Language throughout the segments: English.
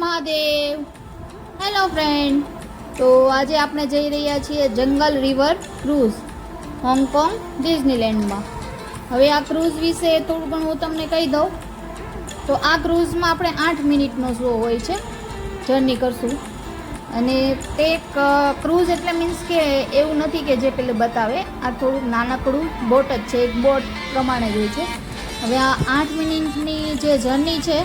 Mahadev. Hello friend, તો આજે આપણે જઈ રહ્યા છીએ જંગલ રિવર ક્રૂઝ હોંગકોંગ ડિઝનીલેન્ડમાં. હવે આ ક્રૂઝ વિશે થોડું ઘણું હું તમને કહી દઉં. તો આ ક્રૂઝમાં આપણે 8 મિનિટનો શો હોય છે, જર્ની કરશું. અને તે ક્રૂઝ એટલે મીન્સ કે એવું નથી કે જે પેલું બતાવે, આ થોડુંક નાનકડું બોટ જ છે, એક બોટ પ્રમાણે જ હોય છે. હવે આ 8 મિનિટની જે જર્ની છે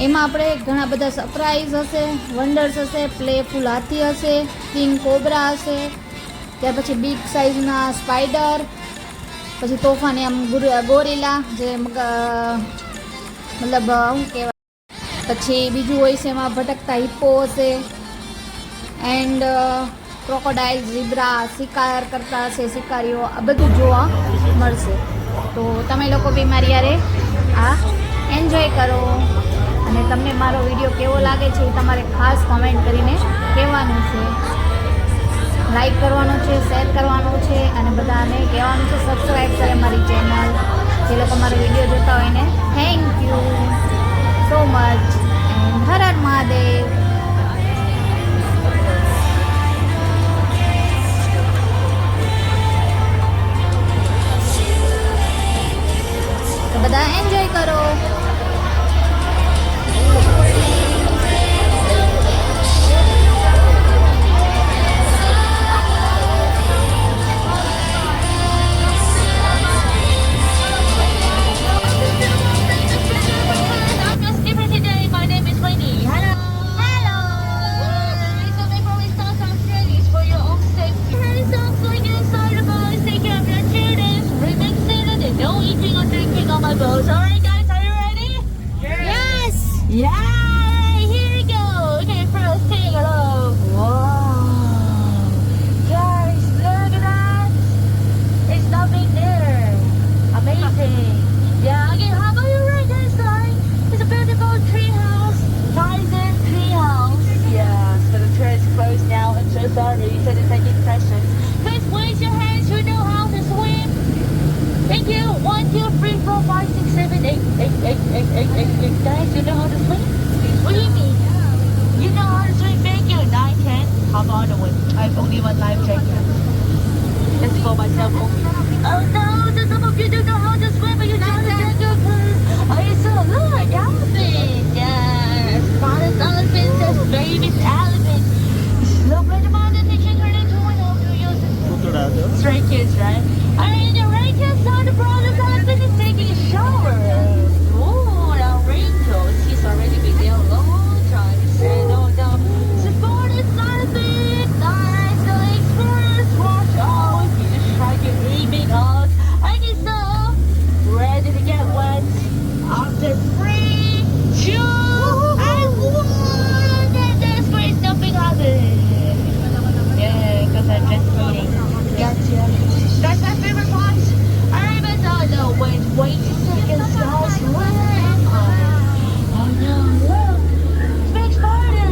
એમાં આપણે ઘણા બધા સરપ્રાઈઝ હશે, વન્ડર્સ હશે, પ્લેફુલ હાથી હશે, કિંગ કોબ્રા હશે, ત્યાર પછી બિગ સાઇઝના સ્પાઈડર, પછી તોફાની આમ ગોરીલા જે મતલબ શું કહેવાય, પછી બીજું હોય છે એમાં ભટકતા હિપ્પો હશે, એન્ડ ક્રોકોડાઇલ, ઝીબ્રા, શિકાર કરતા હશે શિકારીઓ, આ બધું જોવા મળશે. તો તમે લોકો બી મારી યારે આ એન્જોય કરો. અને તમને મારો વિડીયો કેવો લાગે છે એ તમારે ખાસ કોમેન્ટ કરીને કહેવાનું છે, લાઈક કરવાનું છે, શેર કરવાનું છે, અને બધાને કહેવાનું છે સબસ્ક્રાઈબ કરે મારી ચેનલ. જે લોકો મારો વિડીયો જોતા હોય ને thank you so much and હર હર મહાદેવ. બધા એન્જોય કરો. Alright guys, are you ready? Yes. Yeah, here we go. Okay, first thing, hello. Wow. Guys, look at that. There's nothing there. Amazing. Yeah, okay, how about you right this side? It's a beautiful tree house. Tyson tree house. Yeah, so the tour is closed now. I'm so sorry for the second question. Please raise your hands who know how to swim. Thank you. 1, 2, 3, 4, 5, 6, 7, 8, 8, 8, 8, 8, 8, 8. Guys, you know how to swim? What do you mean? You know how to swim? Thank you. 9, 10. Hop on the way. I have only one life jacket. That's for myself only. Oh no, the some of you don't know how to swim, but you know how to do it. Oh, you so look, elephant. Yes. Father's elephant, that's baby's elephant. Look like the mountain that you turn into when you use it. Stray kids, right? Alright, the right hand side, the brother's elephant is taking a shower. Oh, now Rachel, she's already been there a long time. She said, oh no, support is elephant. Nice, the legs first, watch out. You just try to aiming out. Okay, so, ready to get wet. After 3, 2, and 1. And that's great, nothing happened. Yeah, because I'm just kidding. Gotcha. That's my favorite part. Alright, but no, wait 2 seconds, guys. Where am I? Oh no, look! It's Big Spider!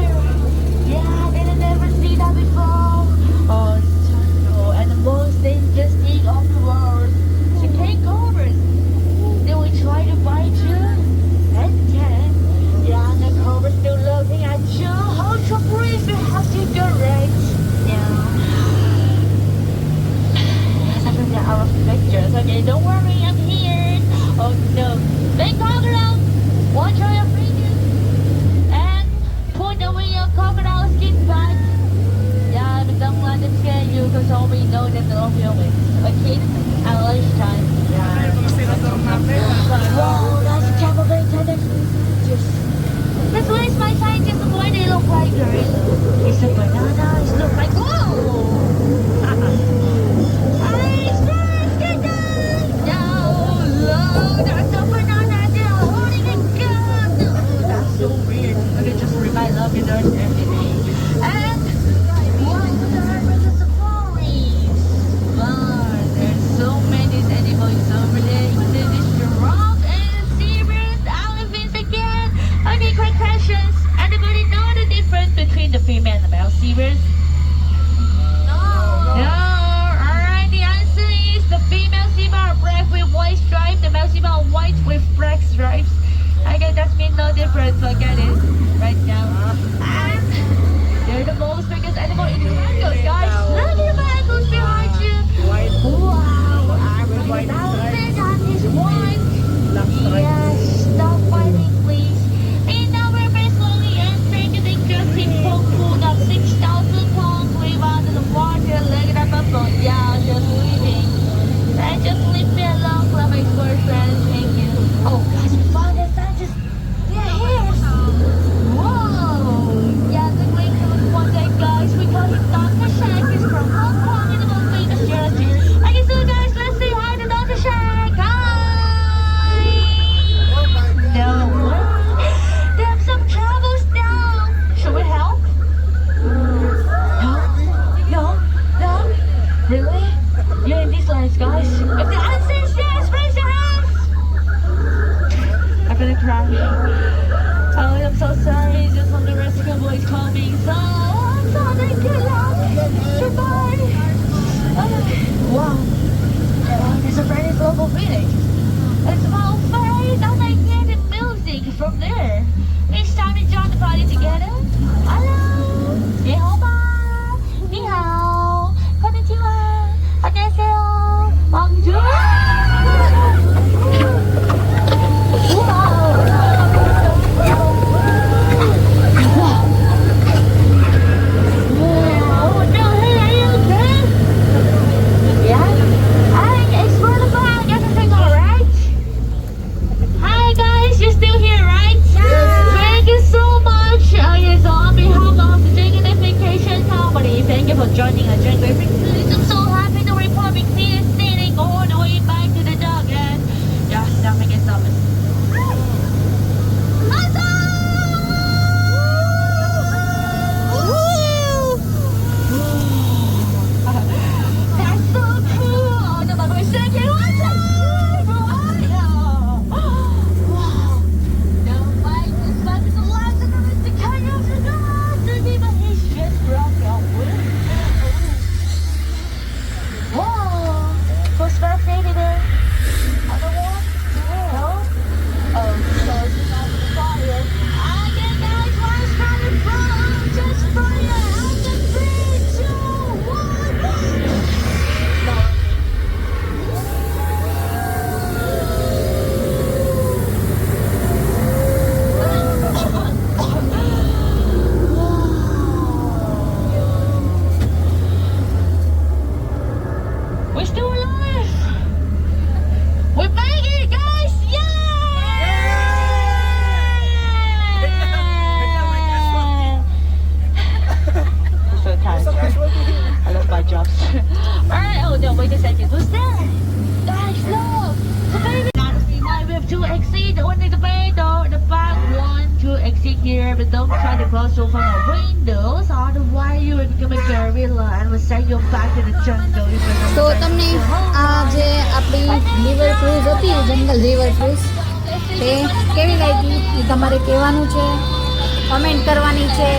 Yeah, I didn't ever see that before. Oh, it's terrible. And the most dangerous thing of the world. She can't cover it. They will try to bite you. And can. Yeah, the cobra's still looking at you. Hold your breath, you have to go right. Yeah. Out of pictures. Okay, don't worry, I'm here. Oh no. Big crocodile! Watch out your fingers. And put away your crocodile skin back. Yeah, but don't let them scare you because all we know that they'll film it. Okay? At lunchtime. Yeah. Whoa, that's captivated. Just. This one is my scientist. Why they look like girls? It's a banana. It looks like. Whoa! That's a banana there holding a gun. That's so weird. Okay, just remind love you nurse every day. And what's the safaris? Wow, there's so many animals over there. There's giraffe and zebras, elephants again. Okay, quick questions. Anybody know the difference between the female and the male zebras? No. Alright, the answer is the female zebra are black with white stripes, the male zebra are white with black stripes. Okay, that means no difference. So I get it right now. It's a very global village. It's about far down I hear the music from there. It's time to join the party together. Hello. 你好吗？你好。konnichiwa. 안녕하세요. Bonjour. Thank you for joining our journey. I'm so happy to report Big C is sailing all the way back to the dock and just nothing is stopping. That's so cool! The bubble is shaking. Wow! The bike is back to the last of the kind of the dog. The diva is just broke up. Whoa! Who's birthday today? Other one? No? Oh, so it's not the fire. Okay, guys, where's coming from? Just fire! After 3, 2, 1, no. We're still alive! We made it, guys! I'm so tired. I love my jobs. Alright, oh no, wait a second. Who's that? Guys, look! The baby! We have 2 exit. Only the baby door. The back 1, 2 exit here. But don't try to cross over the windows. Otherwise, you will become a gorilla and will send you back to the jungle. તો તમને આ જે આપણી river cruise હતી જંગલ river cruise તે કેવી લાગી એ તમારે કહેવાનું છે, કમેન્ટ કરવાની છે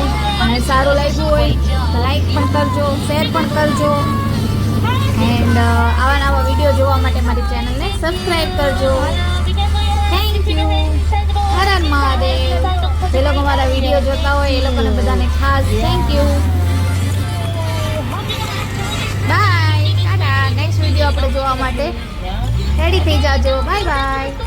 અને સારું લાગ્યું હોય તો લાઈક પણ કરજો, શેર પણ કરજો એન્ડ આવા નવા વિડીયો જોવા માટે મારી ચેનલને સબસ્ક્રાઈબ કરજો. Thank you. હર હર મહાદેવ. જે લોકો મારા વિડીયો જોતા હોય એ લોકોને બધાને ખાસ thank you. Bye. Tata. Next video આપણે જોવા માટે રેડી થઈ જાજો. Bye by.